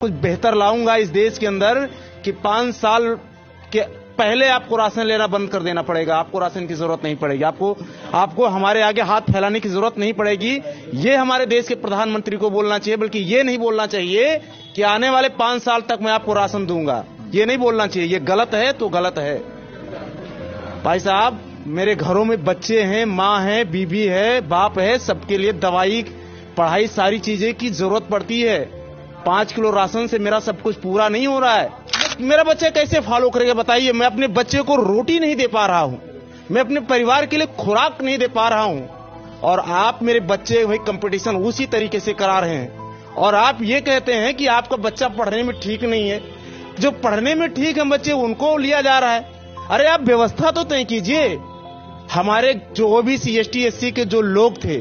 कुछ बेहतर लाऊंगा इस देश के अंदर कि 5 साल के पहले आपको राशन लेना बंद कर देना पड़ेगा। आपको राशन की जरूरत नहीं पड़ेगी, आपको हमारे आगे हाथ फैलाने की जरूरत नहीं पड़ेगी। ये हमारे देश के प्रधानमंत्री को बोलना चाहिए, बल्कि ये नहीं बोलना चाहिए कि आने वाले 5 साल तक मैं आपको राशन दूंगा। ये नहीं बोलना चाहिए, ये गलत है तो गलत है। भाई साहब, मेरे घरों में बच्चे हैं, माँ है, बीबी है, बाप है, सबके लिए दवाई, पढ़ाई, सारी चीजें की जरूरत पड़ती है। 5 किलो राशन से मेरा सब कुछ पूरा नहीं हो रहा है। मेरा बच्चा कैसे फॉलो करेगा बताइए? मैं अपने बच्चे को रोटी नहीं दे पा रहा हूं, मैं अपने परिवार के लिए खुराक नहीं दे पा रहा हूं, और आप मेरे बच्चे वही कंपटीशन उसी तरीके से करा रहे हैं। और आप ये कहते हैं कि आपका बच्चा पढ़ने में ठीक नहीं है। जो पढ़ने में ठीक है बच्चे, उनको लिया जा रहा है। अरे आप व्यवस्था तो तय कीजिए। हमारे जो ओबीसी, एसटी, एससी के जो लोग थे,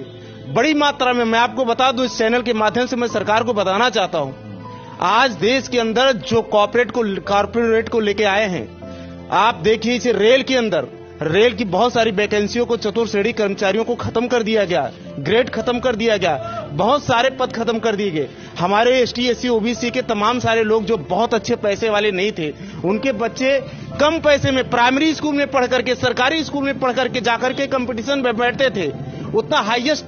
बड़ी मात्रा में, मैं आपको बता दूं, इस चैनल के माध्यम से मैं सरकार को बताना चाहता हूं, आज देश के अंदर जो कॉर्पोरेट को लेके आए हैं, आप देखिए इसे रेल के अंदर, रेल की बहुत सारी वैकेंसियों को, चतुर्थ श्रेणी कर्मचारियों को खत्म कर दिया गया, ग्रेड खत्म कर दिया गया, बहुत सारे पद खत्म कर दिए गए। हमारे एसटी, एससी, ओबीसी के तमाम सारे लोग जो बहुत अच्छे पैसे वाले नहीं थे, उनके बच्चे कम पैसे में प्राइमरी स्कूल में पढ़ करके, सरकारी स्कूल में पढ़ करके जाकर के कंपटीशन में बैठते थे। उतना हाईएस्ट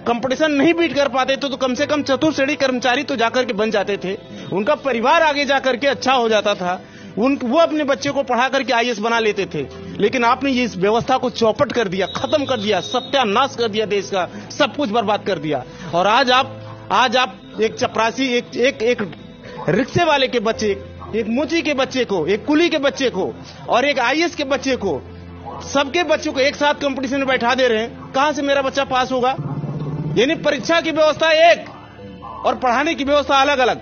कंपटीशन नहीं बीट कर पाते तो कम से कम चतुर्थ श्रेणी कर्मचारी तो जाकर के बन जाते थे। उनका परिवार आगे जाकर के अच्छा हो जाता था। वो अपने बच्चे को पढ़ा करके आईएएस बना लेते थे। लेकिन आपने ये इस व्यवस्था को चौपट कर दिया, खत्म कर दिया, सत्यानाश कर दिया, देश का सब कुछ बर्बाद कर दिया। और आज आप एक चपरासी, एक रिक्शे वाले के बच्चे, एक मुची के बच्चे को, एक कुली के बच्चे को और एक आईएएस के बच्चे को, सबके बच्चों को एक साथ कंपटीशन में बैठा दे रहे हैं। कहां से मेरा बच्चा पास होगा? यानी परीक्षा की व्यवस्था एक और पढ़ाने की व्यवस्था अलग अलग।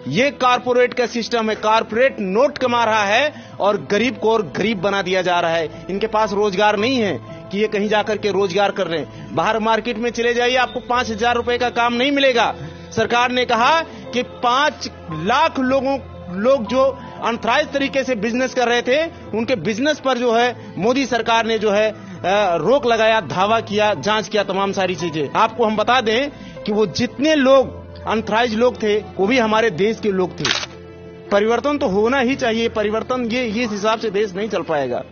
ये कारपोरेट का सिस्टम है। कारपोरेट नोट कमा रहा है और गरीब को और गरीब बना दिया जा रहा है। इनके पास रोजगार नहीं है कि ये कहीं जाकर के रोजगार कर रहे हैं। बाहर मार्केट में चले जाइए, आपको 5,000 रुपए का काम नहीं मिलेगा। सरकार ने कहा कि 5 लाख लोग जो अनथराइज तरीके से बिजनेस कर रहे थे, उनके बिजनेस पर जो है मोदी सरकार ने जो है रोक लगाया, धावा किया, जांच किया, तमाम सारी चीजें। आपको हम बता दें कि वो जितने लोग अनथराइज लोग थे, वो भी हमारे देश के लोग थे। परिवर्तन तो होना ही चाहिए। परिवर्तन ये इस हिसाब से देश नहीं चल पाएगा।